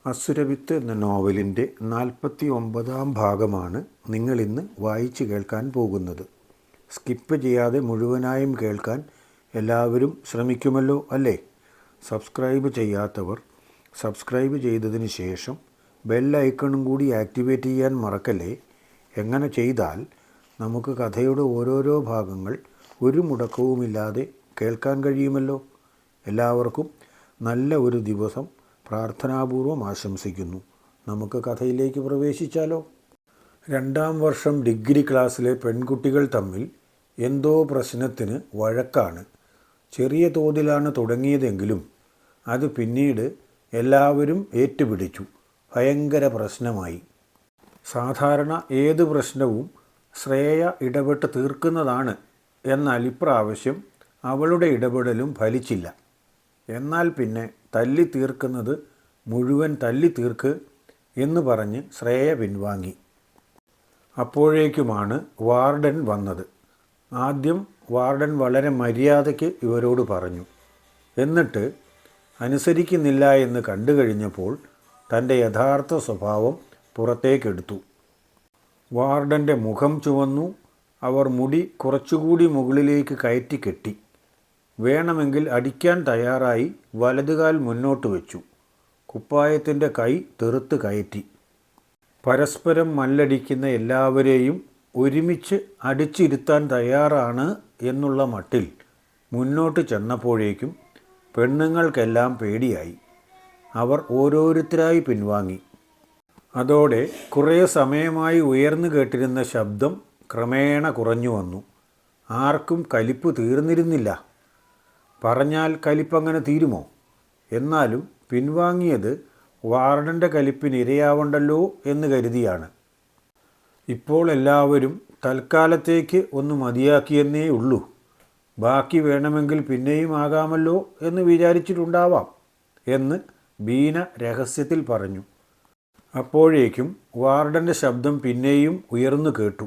അസുരവിത്ത് എന്ന നോവലിൻ്റെ 49-ാം ഭാഗമാണ് നിങ്ങളിന്ന് വായിച്ചു കേൾക്കാൻ പോകുന്നത്. സ്കിപ്പ് ചെയ്യാതെ മുഴുവനായും കേൾക്കാൻ എല്ലാവരും ശ്രമിക്കുമല്ലോ അല്ലേ? സബ്സ്ക്രൈബ് ചെയ്യാത്തവർ സബ്സ്ക്രൈബ് ചെയ്തതിന് ശേഷം ബെൽ ഐക്കണും കൂടി ആക്ടിവേറ്റ് ചെയ്യാൻ മറക്കല്ലേ. എങ്ങനെ ചെയ്താൽ നമുക്ക് കഥയുടെ ഓരോരോ ഭാഗങ്ങൾ ഒരു മുടക്കവുമില്ലാതെ കേൾക്കാൻ കഴിയുമല്ലോ. എല്ലാവർക്കും നല്ല ഒരു ദിവസം പ്രാർത്ഥനാപൂർവം ആശംസിക്കുന്നു. നമുക്ക് കഥയിലേക്ക് പ്രവേശിച്ചാലോ. 2-ാം വർഷം ഡിഗ്രി ക്ലാസ്സിലെ പെൺകുട്ടികൾ തമ്മിൽ എന്തോ പ്രശ്നത്തിന് വഴക്കാണ്. ചെറിയ തോതിലാണ് തുടങ്ങിയതെങ്കിലും അത് പിന്നീട് എല്ലാവരും ഏറ്റുപിടിച്ചു ഭയങ്കര പ്രശ്നമായി. സാധാരണ ഏത് പ്രശ്നവും ശ്രേയ ഇടപെട്ട് തീർക്കുന്നതാണ്. എന്നാൽ ഇപ്രാവശ്യം അവളുടെ ഇടപെടലും ഫലിച്ചില്ല. എന്നാൽ പിന്നെ തല്ലി തീർക്കുന്നത് മുഴുവൻ തല്ലി തീർക്ക് എന്ന് പറഞ്ഞ് ശ്രേയ പിൻവാങ്ങി. അപ്പോഴേക്കുമാണ് വാർഡൻ വന്നത്. ആദ്യം വാർഡൻ വളരെ മര്യാദയ്ക്ക് ഇവരോട് പറഞ്ഞു. എന്നിട്ട് അനുസരിക്കുന്നില്ല എന്ന് കണ്ടു കഴിഞ്ഞപ്പോൾ തൻ്റെ യഥാർത്ഥ സ്വഭാവം പുറത്തേക്കെടുത്തു. വാർഡൻ്റെ മുഖം ചുവന്നു. അവർ മുടി കുറച്ചുകൂടി മുകളിലേക്ക് കയറ്റി കെട്ടി. വേണമെങ്കിൽ അടിക്കാൻ തയ്യാറായി വലതുകാൽ മുന്നോട്ട് വെച്ചു. കുപ്പായത്തിൻ്റെ കൈ തെറുത്ത് കയറ്റി. പരസ്പരം മല്ലടിക്കുന്ന എല്ലാവരെയും ഒരുമിച്ച് അടിച്ചിരുത്താൻ തയ്യാറാണ് എന്നുള്ള മട്ടിൽ മുന്നോട്ട് ചെന്നപ്പോഴേക്കും പെണ്ണുങ്ങൾക്കെല്ലാം പേടിയായി. അവർ ഓരോരുത്തരായി പിൻവാങ്ങി. അതോടെ കുറേ സമയമായി ഉയർന്നു കേട്ടിരുന്ന ശബ്ദം ക്രമേണ കുറഞ്ഞു വന്നു. ആർക്കും കലിപ്പ് തീർന്നിരുന്നില്ല. പറഞ്ഞാൽ കലിപ്പങ്ങനെ തീരുമോ? എന്നാലും പിൻവാങ്ങിയത് വാർഡൻ്റെ കലിപ്പിന് ഇരയാവണ്ടല്ലോ എന്ന് കരുതിയാണ്. ഇപ്പോൾ എല്ലാവരും തൽക്കാലത്തേക്ക് ഒന്ന് മതിയാക്കിയെന്നേ ഉള്ളൂ. ബാക്കി വേണമെങ്കിൽ പിന്നെയും ആകാമല്ലോ എന്ന് വിചാരിച്ചിട്ടുണ്ടാവാം എന്ന് ബീന രഹസ്യത്തിൽ പറഞ്ഞു. അപ്പോഴേക്കും വാർഡൻ്റെ ശബ്ദം പിന്നെയും ഉയർന്നു കേട്ടു.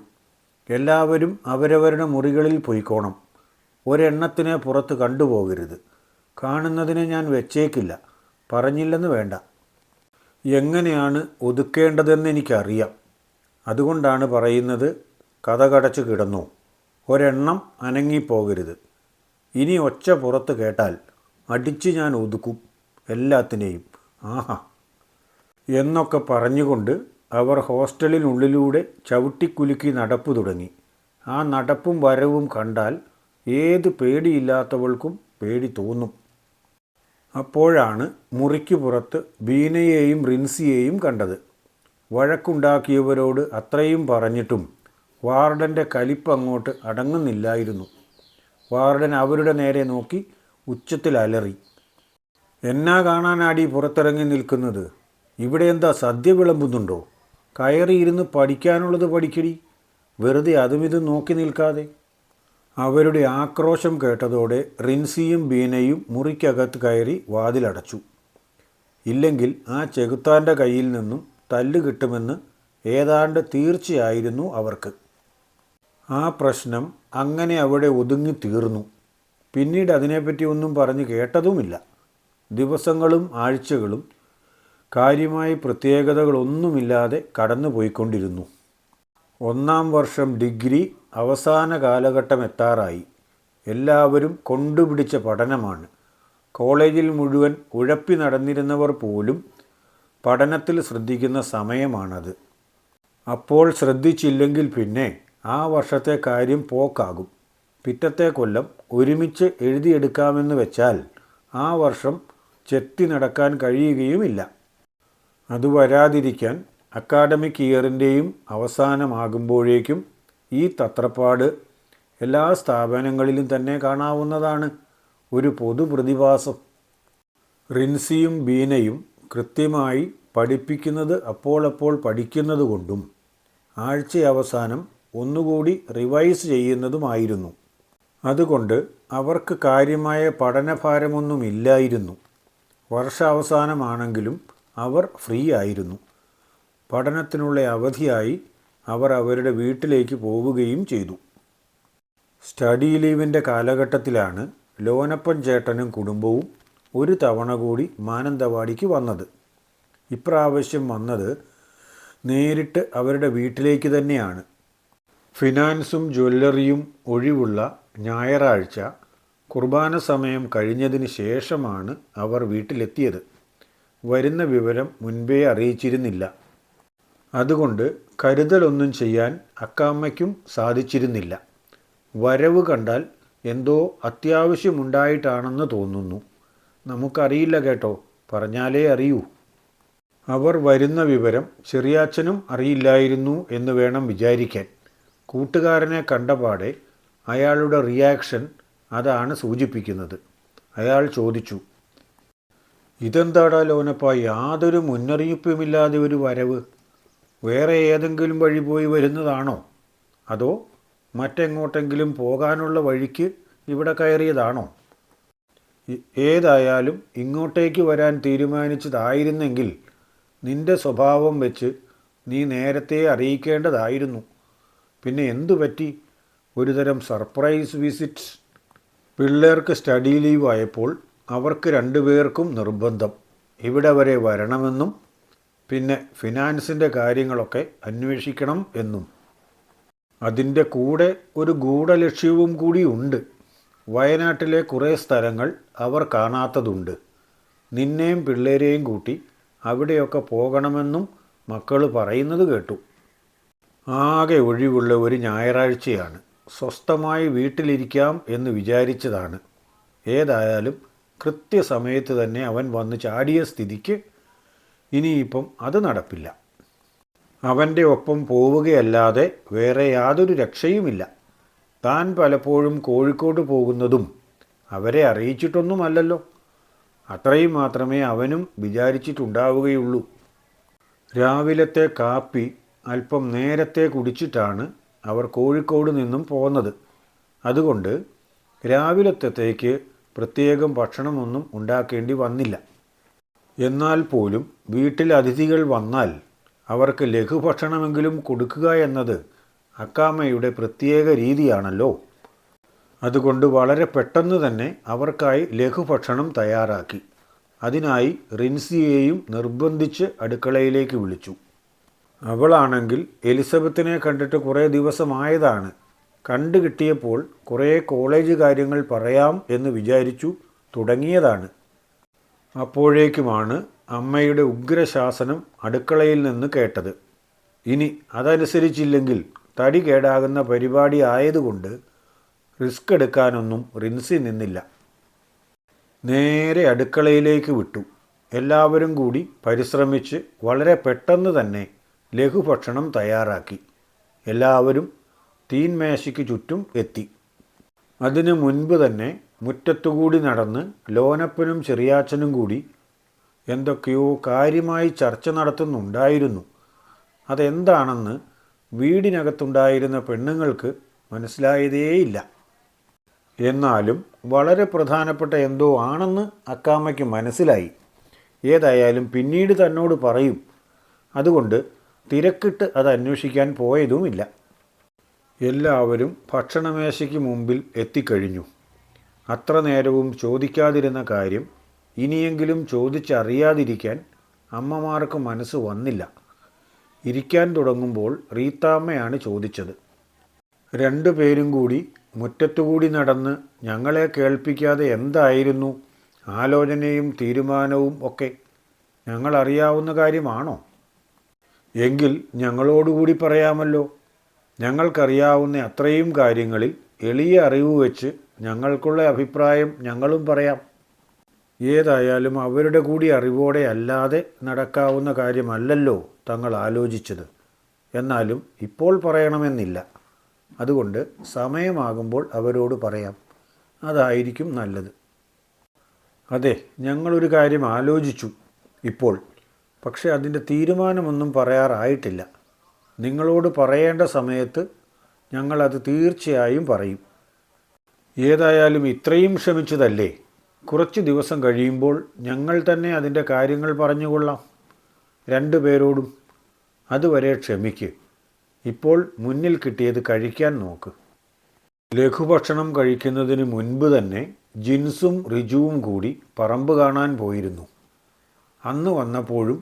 എല്ലാവരും അവരവരുടെ മുറികളിൽ പോയിക്കോണം. ഒരെണ്ണത്തിനെ പുറത്ത് കണ്ടുപോകരുത്. കാണുന്നതിനെ ഞാൻ വെച്ചേക്കില്ല. പറഞ്ഞില്ലെന്ന് വേണ്ട. എങ്ങനെയാണ് ഒതുക്കേണ്ടതെന്ന് എനിക്കറിയാം. അതുകൊണ്ടാണ് പറയുന്നത്. കഥ കടച്ചു കിടന്നു. ഒരെണ്ണം അനങ്ങിപ്പോകരുത്. ഇനി ഒച്ച പുറത്ത് കേട്ടാൽ അടിച്ച് ഞാൻ ഒതുക്കും എല്ലാത്തിനെയും. ആഹാ എന്നൊക്കെ പറഞ്ഞുകൊണ്ട് അവർ ഹോസ്റ്റലിനുള്ളിലൂടെ ചവിട്ടിക്കുലുക്കി നടപ്പ് തുടങ്ങി. ആ നടപ്പും വരവും കണ്ടാൽ ഏത് പേടിയില്ലാത്തവൾക്കും പേടി തോന്നും. അപ്പോഴാണ് മുറിക്ക് പുറത്ത് ബീനയെയും റിൻസിയെയും കണ്ടത്. വഴക്കുണ്ടാക്കിയവരോട് അത്രയും പറഞ്ഞിട്ടും വാർഡൻ്റെ കലിപ്പ് അങ്ങോട്ട് അടങ്ങുന്നില്ലായിരുന്നു. വാർഡൻ അവരുടെ നേരെ നോക്കി ഉച്ചത്തിൽ അലറി. എന്നാ കാണാനാടി പുറത്തിറങ്ങി നിൽക്കുന്നത്? ഇവിടെ എന്താ സദ്യ വിളമ്പുന്നുണ്ടോ? കയറിയിരുന്ന് പഠിക്കാനുള്ളത് പഠിക്കടി. വെറുതെ അതും ഇതും നോക്കി നിൽക്കാതെ. അവരുടെ ആക്രോശം കേട്ടതോടെ റിൻസിയും ബീനയും മുറിക്കകത്ത് കയറി വാതിലടച്ചു. ഇല്ലെങ്കിൽ ആ ചെകുത്താൻ്റെ കയ്യിൽ നിന്നും തല്ല് കിട്ടുമെന്ന് ഏതാണ്ട് തീർച്ചയായിരുന്നു അവർക്ക്. ആ പ്രശ്നം അങ്ങനെ അവിടെ ഒതുങ്ങി തീർന്നു. പിന്നീട് അതിനെപ്പറ്റി ഒന്നും പറഞ്ഞു കേട്ടതുമില്ല. ദിവസങ്ങളും ആഴ്ചകളും കാര്യമായ പ്രത്യേകതകളൊന്നുമില്ലാതെ കടന്നു പോയിക്കൊണ്ടിരുന്നു. 1-ാം വർഷം ഡിഗ്രി അവസാന കാലഘട്ടം എത്താറായി. എല്ലാവരും കൊണ്ടുപിടിച്ച പഠനമാണ്. കോളേജിൽ മുഴുവൻ ഉഴപ്പി നടന്നിരുന്നവർ പോലും പഠനത്തിൽ ശ്രദ്ധിക്കുന്ന സമയമാണത്. അപ്പോൾ ശ്രദ്ധിച്ചില്ലെങ്കിൽ പിന്നെ ആ വർഷത്തെ കാര്യം പോക്കാകും. പിറ്റത്തെ കൊല്ലം ഒരുമിച്ച് എഴുതിയെടുക്കാമെന്ന് വെച്ചാൽ ആ വർഷം ചെത്തി നടക്കാൻ കഴിയുകയുമില്ല. അത് വരാതിരിക്കാൻ അക്കാഡമിക് ഇയറിൻ്റെയും അവസാനമാകുമ്പോഴേക്കും ഈ തത്രപ്പാട് എല്ലാ സ്ഥാപനങ്ങളിലും തന്നെ കാണാവുന്നതാണ്. ഒരു പൊതുപ്രതിഭാസം. റിൻസിയും ബീനയും കൃത്യമായി പഠിപ്പിക്കുന്നത് അപ്പോൾ പഠിക്കുന്നത് കൊണ്ടും ആഴ്ച അവസാനം ഒന്നുകൂടി റിവൈസ് ചെയ്യുന്നതുമായിരുന്നു. അതുകൊണ്ട് അവർക്ക് കാര്യമായ പഠനഭാരമൊന്നുമില്ലായിരുന്നു. വർഷാവസാനമാണെങ്കിലും അവർ ഫ്രീ ആയിരുന്നു. പഠനത്തിനുള്ള അവധിയായി അവർ അവരുടെ വീട്ടിലേക്ക് പോവുകയും ചെയ്തു. സ്റ്റഡി ലീവിൻ്റെ കാലഘട്ടത്തിലാണ് ലോനപ്പൻ ചേട്ടനും കുടുംബവും ഒരു തവണ കൂടി മാനന്തവാടിക്ക് വന്നത്. ഇപ്രാവശ്യം വന്നത് നേരിട്ട് അവരുടെ വീട്ടിലേക്ക് തന്നെയാണ്. ഫിനാൻസും ജ്വല്ലറിയും ഒഴിവുള്ള ഞായറാഴ്ച കുർബാന സമയം കഴിഞ്ഞതിന് ശേഷമാണ് അവർ വീട്ടിലെത്തിയത്. വരുന്ന വിവരം മുൻപേ അറിയിച്ചിരുന്നില്ല. അതുകൊണ്ട് കരുതലൊന്നും ചെയ്യാൻ അക്കാമ്മയ്ക്കും സാധിച്ചിരുന്നില്ല. വരവ് കണ്ടാൽ എന്തോ അത്യാവശ്യമുണ്ടായിട്ടാണെന്ന് തോന്നുന്നു. നമുക്കറിയില്ല കേട്ടോ, പറഞ്ഞാലേ അറിയൂ. അവർ വരുന്ന വിവരം ചെറിയാച്ചനും അറിയില്ലായിരുന്നു എന്ന് വേണം വിചാരിക്കാൻ. കൂട്ടുകാരനെ കണ്ടപാടെ അയാളുടെ റിയാക്ഷൻ അതാണ് സൂചിപ്പിക്കുന്നത്. അയാൾ ചോദിച്ചു, ഇതെന്താടാ ലോനപ്പ, യാതൊരു മുന്നറിയിപ്പുമില്ലാതെ ഒരു വരവ്? വേറെ ഏതെങ്കിലും വഴി പോയി വരുന്നതാണോ? അതോ മറ്റെങ്ങോട്ടെങ്കിലും പോകാനുള്ള വഴിക്ക് ഇവിടെ കയറിയതാണോ? ഏതായാലും ഇങ്ങോട്ടേക്ക് വരാൻ തീരുമാനിച്ചതായിരുന്നെങ്കിൽ നിന്റെ സ്വഭാവം വെച്ച് നീ നേരത്തെ അറിയിക്കേണ്ടതായിരുന്നു. പിന്നെ എന്തു പറ്റി? ഒരുതരം സർപ്രൈസ് വിസിറ്റ്. പിള്ളേർക്ക് സ്റ്റഡി ലീവ് ആയപ്പോൾ അവർക്ക് രണ്ടുപേർക്കും നിർബന്ധം ഇവിടെ വരെ വരണമെന്നും പിന്നെ ഫിനാൻസിൻ്റെ കാര്യങ്ങളൊക്കെ അന്വേഷിക്കണം എന്നും. അതിൻ്റെ കൂടെ ഒരു ഗൂഢലക്ഷ്യവും കൂടി ഉണ്ട്. വയനാട്ടിലെ കുറേ സ്ഥലങ്ങൾ അവർ കാണാത്തതുണ്ട്. നിന്നെയും പിള്ളേരെയും കൂട്ടി അവിടെയൊക്കെ പോകണമെന്നും മക്കൾ പറയുന്നത് കേട്ടു. ആകെ ഒഴിവുള്ള ഒരു ഞായറാഴ്ചയാണ്. സ്വസ്ഥമായി വീട്ടിലിരിക്കാം എന്ന് വിചാരിച്ചതാണ്. ഏതായാലും കൃത്യസമയത്ത് തന്നെ അവൻ വന്ന് ചാടിയ സ്ഥിതിക്ക് ഇനിയിപ്പം അത് നടപ്പില്ല. അവൻ്റെ ഒപ്പം പോവുകയല്ലാതെ വേറെ യാതൊരു രക്ഷയുമില്ല. താൻ പലപ്പോഴും കോഴിക്കോട് പോകുന്നതും അവരെ അറിയിച്ചിട്ടൊന്നുമല്ലല്ലോ. അത്രയും മാത്രമേ അവനും വിചാരിച്ചിട്ടുണ്ടാവുകയുള്ളൂ. രാവിലത്തെ കാപ്പി അല്പം നേരത്തെ കുടിച്ചിട്ടാണ് അവർ കോഴിക്കോട് നിന്നും പോന്നത്. അതുകൊണ്ട് രാവിലത്തേക്ക് പ്രത്യേകം ഭക്ഷണമൊന്നും ഉണ്ടാക്കേണ്ടി വന്നില്ല. എന്നാൽ പോലും വീട്ടിൽ അതിഥികൾ വന്നാൽ അവർക്ക് ലഘുഭക്ഷണമെങ്കിലും കൊടുക്കുക എന്നത് അക്കാമ്മയുടെ പ്രത്യേക രീതിയാണല്ലോ. അതുകൊണ്ട് വളരെ പെട്ടെന്ന് തന്നെ അവർക്കായി ലഘുഭക്ഷണം തയ്യാറാക്കി. അതിനായി റിൻസിയെയും നിർബന്ധിച്ച് അടുക്കളയിലേക്ക് വിളിച്ചു. അവളാണെങ്കിൽ എലിസബത്തിനെ കണ്ടിട്ട് കുറേ ദിവസമായതാണ്. കണ്ടു കിട്ടിയപ്പോൾ കുറേ കോളേജ് കാര്യങ്ങൾ പറയാം എന്ന് വിചാരിച്ചു തുടങ്ങിയതാണ്. അപ്പോഴേക്കുമാണ് അമ്മയുടെ ഉഗ്രശാസനം അടുക്കളയിൽ നിന്ന് കേട്ടത്. ഇനി അതനുസരിച്ചില്ലെങ്കിൽ തടി കേടാകുന്ന പരിപാടി ആയതുകൊണ്ട് റിസ്ക് എടുക്കാനൊന്നും റിൻസി നിന്നില്ല. നേരെ അടുക്കളയിലേക്ക് വിട്ടു. എല്ലാവരും കൂടി പരിശ്രമിച്ച് വളരെ പെട്ടെന്ന് തന്നെ ലഘുഭക്ഷണം തയ്യാറാക്കി. എല്ലാവരും തീൻമേശയ്ക്ക് ചുറ്റും എത്തി. അതിനു മുൻപ് തന്നെ മുറ്റത്തുകൂടി നടന്ന് ലോനപ്പനും ചെറിയാച്ചനും കൂടി എന്തൊക്കെയോ കാര്യമായി ചർച്ച നടത്തുന്നുണ്ടായിരുന്നു. അതെന്താണെന്ന് വീടിനകത്തുണ്ടായിരുന്ന പെണ്ണുങ്ങൾക്ക് മനസ്സിലായതേയില്ല. എന്നാലും വളരെ പ്രധാനപ്പെട്ട എന്തോ ആണെന്ന് അക്കാമ്മയ്ക്ക് മനസ്സിലായി. ഏതായാലും പിന്നീട് തന്നോട് പറയും. അതുകൊണ്ട് തിരക്കിട്ട് അത് അന്വേഷിക്കാൻ പോയതുമില്ല. എല്ലാവരും ഭക്ഷണമേശയ്ക്ക് മുമ്പിൽ എത്തിക്കഴിഞ്ഞു. അത്ര നേരവും ചോദിക്കാതിരുന്ന കാര്യം ഇനിയെങ്കിലും ചോദിച്ചറിയാതിരിക്കാൻ അമ്മമാർക്ക് മനസ്സ് വന്നില്ല. ഇരിക്കാൻ തുടങ്ങുമ്പോൾ റീത്താമ്മയാണ് ചോദിച്ചത്. രണ്ടുപേരും കൂടി മുറ്റത്തുകൂടി നടന്ന് ഞങ്ങളെ കേൾപ്പിക്കാതെ എന്തായിരുന്നു ആലോചനയും തീരുമാനവും ഒക്കെ? ഞങ്ങളറിയാവുന്ന കാര്യമാണോ? എങ്കിൽ ഞങ്ങളോടുകൂടി പറയാമല്ലോ. ഞങ്ങൾക്കറിയാവുന്ന അത്രയും കാര്യങ്ങളിൽ എളിയ അറിവ് വെച്ച് ഞങ്ങൾക്കുള്ള അഭിപ്രായം ഞങ്ങളും പറയാം. ഏതായാലും അവരുടെ കൂടി അറിവോടെ അല്ലാതെ നടക്കാവുന്ന കാര്യമല്ലല്ലോ തങ്ങൾ ആലോചിച്ചത്. എന്നാലും ഇപ്പോൾ പറയണമെന്നില്ല. അതുകൊണ്ട് സമയമാകുമ്പോൾ അവരോട് പറയാം. അതായിരിക്കും നല്ലത്. അതെ, ഞങ്ങളൊരു കാര്യം ആലോചിച്ചു ഇപ്പോൾ. പക്ഷെ അതിൻ്റെ തീരുമാനമൊന്നും പറയാറായിട്ടില്ല. നിങ്ങളോട് പറയേണ്ട സമയത്ത് ഞങ്ങളത് തീർച്ചയായും പറയും. ഏതായാലും ഇത്രയും ക്ഷമിച്ചതല്ലേ, കുറച്ച് ദിവസം കഴിയുമ്പോൾ ഞങ്ങൾ തന്നെ അതിൻ്റെ കാര്യങ്ങൾ പറഞ്ഞുകൊള്ളാം രണ്ടുപേരോടും. അതുവരെ ക്ഷമിക്ക്. ഇപ്പോൾ മുന്നിൽ കിട്ടിയത് കഴിക്കാൻ നോക്ക്. ലഘുഭക്ഷണം കഴിക്കുന്നതിന് മുൻപ് തന്നെ ജിൻസും റിജുവും കൂടി പറമ്പ് കാണാൻ പോയിരുന്നു. അന്ന് വന്നപ്പോഴും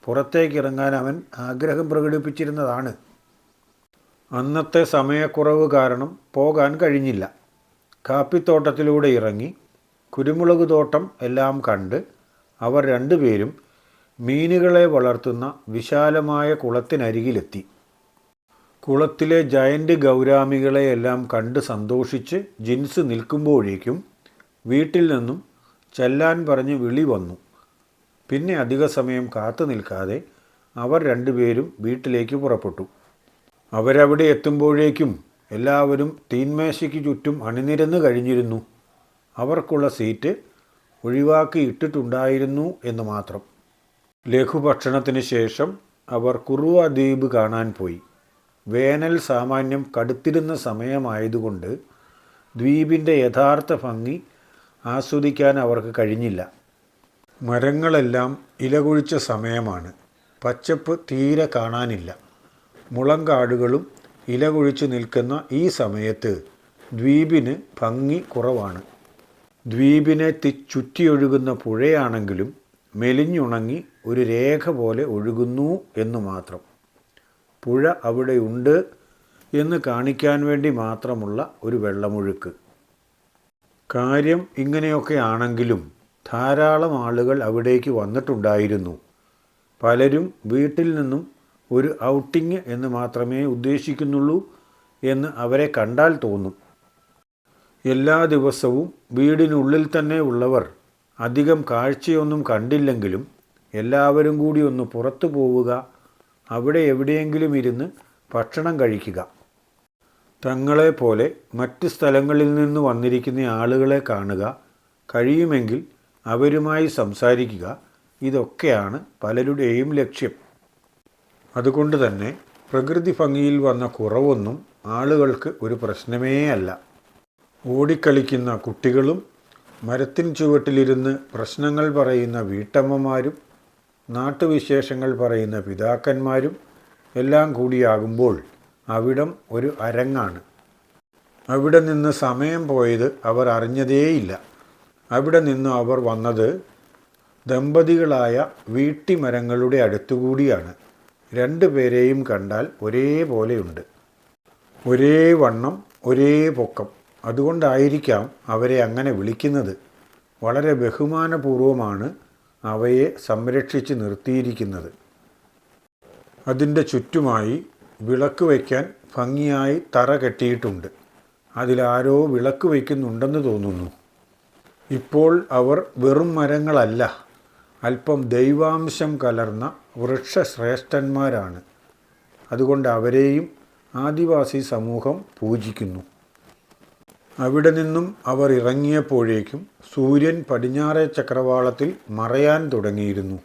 പുറത്തേക്കിറങ്ങാൻ അവൻ ആഗ്രഹം പ്രകടിപ്പിച്ചിരുന്നതാണ്. അന്നത്തെ സമയക്കുറവ് കാരണം പോകാൻ കഴിഞ്ഞില്ല. കാപ്പിത്തോട്ടത്തിലൂടെ ഇറങ്ങി കുരുമുളക് തോട്ടം എല്ലാം കണ്ട് അവർ രണ്ടുപേരും മീനുകളെ വളർത്തുന്ന വിശാലമായ കുളത്തിനരികിലെത്തി. കുളത്തിലെ ജയൻ്റ് ഗൗരാമികളെയെല്ലാം കണ്ട് സന്തോഷിച്ച് ജിൻസ് നിൽക്കുമ്പോഴേക്കും വീട്ടിൽ നിന്നും ചെല്ലാൻ പറഞ്ഞ് വിളി വന്നു. പിന്നെ അധിക സമയം കാത്തു നിൽക്കാതെ അവർ രണ്ടുപേരും വീട്ടിലേക്ക് പുറപ്പെട്ടു. അവരവിടെ എത്തുമ്പോഴേക്കും എല്ലാവരും തീന്മേശയ്ക്ക് ചുറ്റും അണിനിരന്ന് കഴിഞ്ഞിരുന്നു. അവർക്കുള്ള സീറ്റ് ഒഴിവാക്കിയിട്ടിട്ടുണ്ടായിരുന്നു എന്ന് മാത്രം. ലഘുഭക്ഷണത്തിന് ശേഷം അവർ കുറുവ ദ്വീപ് കാണാൻ പോയി. വേനൽ സാമാന്യം കടുത്തിരുന്ന സമയമായതുകൊണ്ട് ദ്വീപിൻ്റെ യഥാർത്ഥ ഭംഗി ആസ്വദിക്കാൻ അവർക്ക് കഴിഞ്ഞില്ല. മരങ്ങളെല്ലാം ഇലകൊഴിച്ച സമയമാണ്. പച്ചപ്പ് തീരെ കാണാനില്ല. മുളങ്കാടുകളും ഇലകൊഴിച്ച് നിൽക്കുന്ന ഈ സമയത്ത് ദ്വീപിന് ഭംഗി കുറവാണ്. ദ്വീപിനെ ചുറ്റിയൊഴുകുന്ന പുഴയാണെങ്കിലും മെലിഞ്ഞുണങ്ങി ഒരു രേഖ പോലെ ഒഴുകുന്നു എന്ന് മാത്രം. പുഴ അവിടെയുണ്ട് എന്ന് കാണിക്കാൻ വേണ്ടി മാത്രമുള്ള ഒരു വെള്ളമൊഴുക്ക്. കാര്യം ഇങ്ങനെയൊക്കെ ആണെങ്കിലും ധാരാളം ആളുകൾ അവിടേക്ക് വന്നിട്ടുണ്ടായിരുന്നു. പലരും വീട്ടിൽ നിന്നും ഒരു ഔട്ടിങ് എന്ന് മാത്രമേ ഉദ്ദേശിക്കുന്നുള്ളൂ എന്ന് അവരെ കണ്ടാൽ തോന്നും. എല്ലാ ദിവസവും വീടിനുള്ളിൽ തന്നെ ഉള്ളവർ അധികം കാഴ്ചയൊന്നും കണ്ടില്ലെങ്കിലും എല്ലാവരും കൂടി ഒന്ന് പുറത്തു പോവുക, അവിടെ എവിടെയെങ്കിലും ഇരുന്ന് ഭക്ഷണം കഴിക്കുക, തങ്ങളെപ്പോലെ മറ്റ് സ്ഥലങ്ങളിൽ നിന്ന് വന്നിരിക്കുന്ന ആളുകളെ കാണുക, കഴിയുമെങ്കിൽ അവരുമായി സംസാരിക്കുക, ഇതൊക്കെയാണ് പലരുടെയും ലക്ഷ്യം. അതുകൊണ്ട് തന്നെ പ്രകൃതി ഭംഗിയിൽ വന്ന കുറവൊന്നും ആളുകൾക്ക് ഒരു പ്രശ്നമേ അല്ല. ഓടിക്കളിക്കുന്ന കുട്ടികളും മരത്തിൻ ചുവട്ടിലിരുന്ന് പ്രശ്നങ്ങൾ പറയുന്ന വീട്ടമ്മമാരും നാട്ടുവിശേഷങ്ങൾ പറയുന്ന പിതാക്കന്മാരും എല്ലാം കൂടിയാകുമ്പോൾ അവിടം ഒരു അരങ്ങാണ്. അവിടെ നിന്ന് സമയം പോയത് അവർ അറിഞ്ഞതേയില്ല. അവിടെ നിന്ന് അവർ വന്നത് ദമ്പതികളായ വീട്ടിമരങ്ങളുടെ അടുത്തുകൂടിയാണ്. രണ്ടുപേരെയും കണ്ടാൽ ഒരേപോലെയുണ്ട്, ഒരേ വണ്ണം, ഒരേ പൊക്കം. അതുകൊണ്ടായിരിക്കാം അവരെ അങ്ങനെ വിളിക്കുന്നത്. വളരെ ബഹുമാനപൂർവമാണ് അവയെ സംരക്ഷിച്ച് നിർത്തിയിരിക്കുന്നത്. അതിൻ്റെ ചുറ്റുമായി വിളക്ക് വയ്ക്കാൻ ഭംഗിയായി തറ കെട്ടിയിട്ടുണ്ട്. അതിലാരോ വിളക്ക് വയ്ക്കുന്നുണ്ടെന്ന് തോന്നുന്നു. ഇപ്പോൾ അവർ വെറും മരങ്ങളല്ല, അല്പം ദൈവാംശം കലർന്ന വൃക്ഷശ്രേഷ്ഠന്മാരാണ്. അതുകൊണ്ട് അവരെയും ആദിവാസി സമൂഹം പൂജിക്കുന്നു. അവിടെ നിന്നും അവർ ഇറങ്ങിയപ്പോഴേക്കും സൂര്യൻ പടിഞ്ഞാറേ ചക്രവാളത്തിൽ മറയാൻ തുടങ്ങിയിരുന്നു.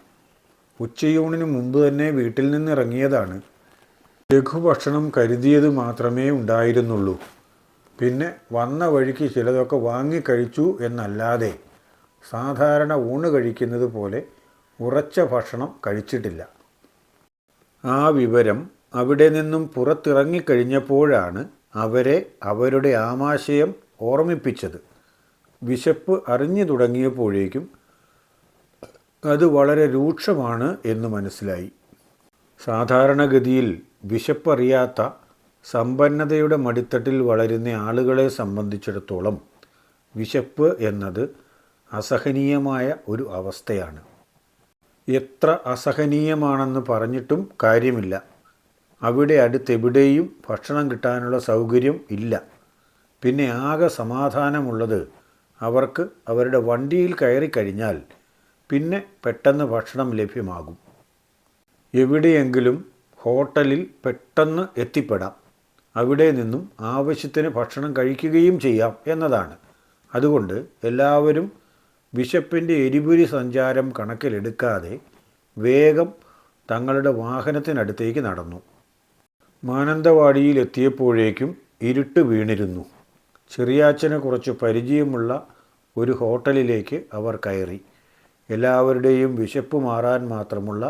ഉച്ചയൂണിന് മുമ്പ് തന്നെ വീട്ടിൽ നിന്നിറങ്ങിയതാണ്. ലഘുഭക്ഷണം കരുതിയത് മാത്രമേ ഉണ്ടായിരുന്നുള്ളൂ. പിന്നെ വന്ന വഴിക്ക് ചിലതൊക്കെ വാങ്ങിക്കഴിച്ചു എന്നല്ലാതെ സാധാരണ ഊണ് കഴിക്കുന്നത് പോലെ ഉറച്ച ഭക്ഷണം കഴിച്ചിട്ടില്ല. ആ വിവരം അവിടെ നിന്നും പുറത്തിറങ്ങിക്കഴിഞ്ഞപ്പോഴാണ് അവരെ അവരുടെ ആമാശയം ഓർമ്മിപ്പിച്ചത്. വിശപ്പ് അറിഞ്ഞു തുടങ്ങിയപ്പോഴേക്കും അത് വളരെ രൂക്ഷമാണ് എന്ന് മനസ്സിലായി. സാധാരണഗതിയിൽ വിശപ്പറിയാത്ത സമ്പന്നതയുടെ മടിത്തട്ടിൽ വളരുന്ന ആളുകളെ സംബന്ധിച്ചിടത്തോളം വിശപ്പ് എന്നത് അസഹനീയമായ ഒരു അവസ്ഥയാണ്. എത്ര അസഹനീയമാണെന്ന് പറഞ്ഞിട്ടും കാര്യമില്ല. അവിടെ അടുത്തെവിടെയും ഭക്ഷണം കിട്ടാനുള്ള സൗകര്യം ഇല്ല. പിന്നെ ആകെ സമാധാനമുള്ളത് അവർക്ക് അവരുടെ വണ്ടിയിൽ കയറിക്കഴിഞ്ഞാൽ പിന്നെ പെട്ടെന്ന് ഭക്ഷണം ലഭ്യമാകും. എവിടെയെങ്കിലും ഹോട്ടലിൽ പെട്ടെന്ന് എത്തിപ്പെടാം. അവിടെ നിന്നും ആവശ്യത്തിന് ഭക്ഷണം കഴിക്കുകയും ചെയ്യാം എന്നതാണ്. അതുകൊണ്ട് എല്ലാവരും വിശപ്പിൻ്റെ എരിപുരി സഞ്ചാരം കണക്കിലെടുക്കാതെ വേഗം തങ്ങളുടെ വാഹനത്തിനടുത്തേക്ക് നടന്നു. മാനന്തവാടിയിൽ എത്തിയപ്പോഴേക്കും ഇരുട്ട് വീണിരുന്നു. ചെറിയാച്ചന് കുറച്ച് പരിചയമുള്ള ഒരു ഹോട്ടലിലേക്ക് അവർ കയറി. എല്ലാവരുടെയും വിശപ്പ് മാറാൻ മാത്രമുള്ള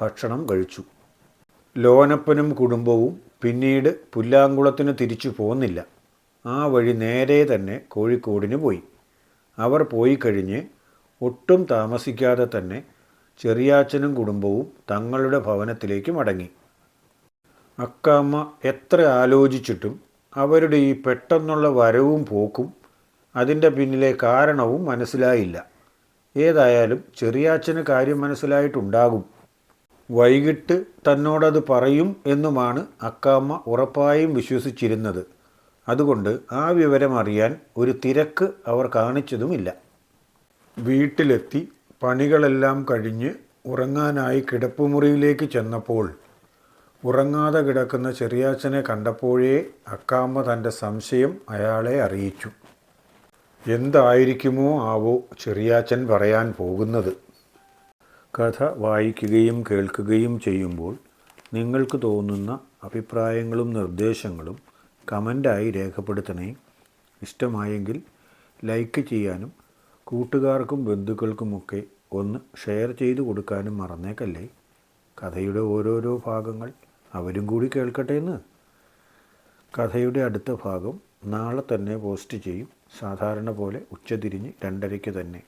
ഭക്ഷണം കഴിച്ചു. ലോനപ്പനും കുടുംബവും പിന്നീട് പുല്ലാങ്കുളത്തിന് തിരിച്ചു പോന്നില്ല. ആ വഴി നേരെ തന്നെ കോഴിക്കോടിന് പോയി. അവർ പോയി കഴിഞ്ഞ് ഒട്ടും താമസിക്കാതെ തന്നെ ചെറിയാച്ചനും കുടുംബവും തങ്ങളുടെ ഭവനത്തിലേക്ക് മടങ്ങി. അക്കാമ്മ എത്ര ആലോചിച്ചിട്ടും അവരുടെ ഈ പെട്ടെന്നുള്ള വരവും പോക്കും അതിൻ്റെ പിന്നിലെ കാരണവും മനസ്സിലായില്ല. ഏതായാലും ചെറിയാച്ചന് കാര്യം മനസ്സിലായിട്ടുണ്ടാകും. വൈകിട്ട് തന്നോടത് പറയും എന്നുമാണ് അക്കാമ്മ ഉറപ്പായും വിശ്വസിച്ചിരുന്നത്. അതുകൊണ്ട് ആ വിവരം അറിയാൻ ഒരു തിരക്ക് അവർ കാണിച്ചതുമില്ല. വീട്ടിലെത്തി പണികളെല്ലാം കഴിഞ്ഞ് ഉറങ്ങാനായി കിടപ്പുമുറിയിലേക്ക് ചെന്നപ്പോൾ ഉറങ്ങാതെ കിടക്കുന്ന ചെറിയാച്ചനെ കണ്ടപ്പോഴേ അക്കാമ്മ തൻ്റെ സംശയം അയാളെ അറിയിച്ചു. എന്തായിരിക്കുമോ ആവോ ചെറിയാച്ചൻ പറയാൻ പോകുന്നത്? കഥ വായിക്കുകയും കേൾക്കുകയും ചെയ്യുമ്പോൾ നിങ്ങൾക്ക് തോന്നുന്ന അഭിപ്രായങ്ങളും നിർദ്ദേശങ്ങളും കമൻ്റായി രേഖപ്പെടുത്തണേ. ഇഷ്ടമായെങ്കിൽ ലൈക്ക് ചെയ്യാനും കൂട്ടുകാർക്കും ബന്ധുക്കൾക്കുമൊക്കെ ഒന്ന് ഷെയർ ചെയ്തു കൊടുക്കാനും മറന്നേക്കല്ലേ. കഥയുടെ ഓരോരോ ഭാഗങ്ങൾ അവരും കൂടി കേൾക്കട്ടെ എന്ന്. കഥയുടെ അടുത്ത ഭാഗം നാളെ തന്നെ പോസ്റ്റ് ചെയ്യും. സാധാരണ പോലെ ഉച്ചതിരിഞ്ഞ് 2:30 തന്നെ.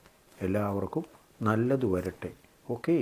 എല്ലാവർക്കും നല്ലത് വരട്ടെ. ഓക്കേ.